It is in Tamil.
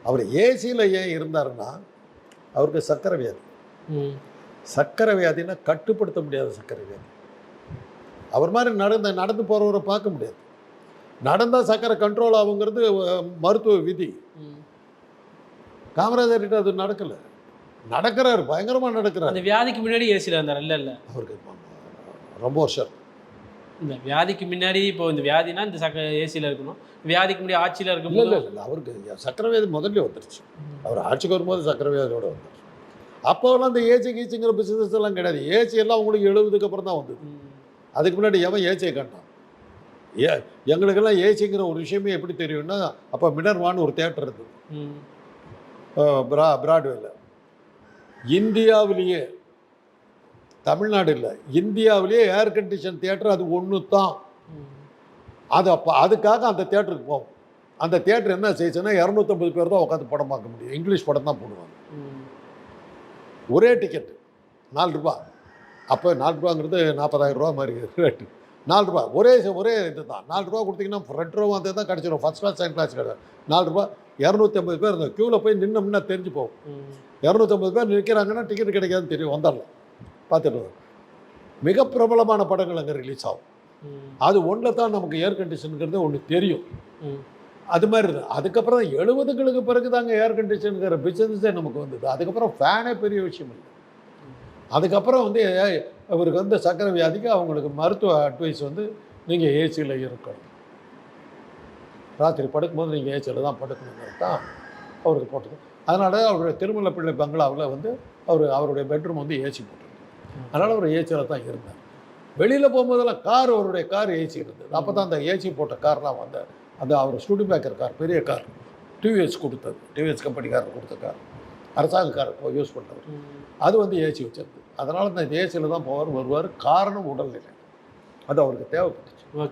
அவர் ஏசியில் ஏன் இருந்தாருன்னா அவருக்கு சர்க்கரை வியாதி. சர்க்கரை வியாதினா கட்டுப்படுத்த முடியாத சர்க்கரை வியாதி. அவர் மாதிரி நடந்து போகிறவரை பார்க்க முடியாது. நடந்தால் சர்க்கரை கண்ட்ரோல் ஆகுங்கிறது மருத்துவ விதி. காமராஜர்கிட்ட அது நடக்கலை. நடக்கிறாரு, பயங்கரமாக நடக்கிறார். அந்த வியாதிக்கு முன்னாடி ஏசியில் இருந்தார். இல்லை அவருக்கு ரொம்ப வருஷம். இந்த வியாதிக்கு முன்னாடி இப்போ இந்த வியாதினா இந்த ஏசியில் இருக்கணும். வியாதிக்கு முன்னாடி ஆட்சியில் இருக்கும்போது இல்லை அவருக்கு சர்க்கரை வியாதி முதல்ல வந்துருச்சு. அவர் ஆட்சிக்கு வரும்போது சர்க்கரை வியாதியோடு வந்துருச்சு. அப்போலாம் இந்த ஏசி கீச்சுங்கிற பிஸ்னஸ் எல்லாம் கிடையாது. ஏசி எல்லாம் உங்களுக்கு 70க்கு அப்புறம் தான் வந்தது. அதுக்கு முன்னாடி எவன் ஏசியை கண்டான்? எங்களுக்கெல்லாம் ஏசிங்கிற ஒரு விஷயமே எப்படி தெரியும்னா, அப்போ மினர்வான்னு ஒரு தேட்டர் இருந்தது பிராட்வேல. இந்தியாவிலேயே, தமிழ்நாடு இல்லை, இந்தியாவிலேயே ஏர் கண்டிஷன் தியேட்டர் அது ஒன்று தான். அது அப்போ அதுக்காக அந்த தேட்டருக்கு போவோம். அந்த தேட்டர் என்ன செய்யுச்சுன்னா 250 பேர் தான் உட்காந்து படம் பார்க்க முடியும். இங்கிலீஷ் படம் தான் போடுவாங்க. ஒரே டிக்கெட்டு 4 ரூபா. அப்போ 4 ரூபாங்கிறது 40,000 ரூபா மாதிரி ரேட்டு. 4 ரூபா ஒரே இது தான். 4 ரூபா கொடுத்தீங்கன்னா ஃப்ரண்ட் ரூபா வந்து தான் கிடச்சிடும். ஃபஸ்ட் கிளாஸ் செகண்ட் கிளாஸ் கிடையாது. 4 ரூபா. 250 பேர் இருந்தோம். க்யூவில் போய் நின்னோம்னா தெரிஞ்சு போகும். 250 பேர் நிற்கிறாங்கன்னா டிக்கெட் கிடைக்காதுன்னு தெரியும். வந்துடலாம், பார்த்துட்டு. மிக பிரபலமான படங்கள் அங்கே ரிலீஸ் ஆகும். அது ஒன்றில் தான் நமக்கு ஏர் கண்டிஷனுங்கிறது ஒன்று தெரியும். அது மாதிரி இருந்தது. அதுக்கப்புறம் 70களுக்கு பிறகு தாங்க ஏர் கண்டிஷனுங்கிற பிஸ்னஸே நமக்கு வந்தது. அதுக்கப்புறம் ஃபேனே பெரிய விஷயம் இல்லை. அதுக்கப்புறம் வந்து அவருக்கு வந்து சர்க்கரை வியாதிக்கு அவங்களுக்கு மருத்துவ அட்வைஸ் வந்து நீங்கள் ஏசியில் இருக்கணும், ராத்திரி படுக்கும்போது நீங்கள் ஏசியில் தான் படுக்கணுங்கிறது தான் அவருக்கு போட்டது. அதனால அவருடைய திருமலை பிள்ளை பங்களாவில் வந்து அவருடைய பெட்ரூம் வந்து ஏசி போட்டிருந்தார். அதனால் அவர் ஏசியில் தான் இருந்தார். வெளியில் போகும்போதெல்லாம் அவருடைய கார் ஏசி இருந்தது. அப்போ தான் அந்த ஏசி போட்ட கார்லாம் வந்தார். அந்த அவர் ஸ்டூடிபேக்கர் கார், பெரிய கார், டிவிஎஸ் கொடுத்தது, டிவிஎஸ் கம்பெனிக்காரர் கொடுத்த கார், அரசாங்க கார் யூஸ் பண்ணுறது. அது வந்து ஏசி வச்சிருந்தது. அதனால் அந்த ஏசியில் தான் போவார் வருவார். காரணம் உடல்நிலை, அது அவருக்கு தேவைப்பட்டுச்சு.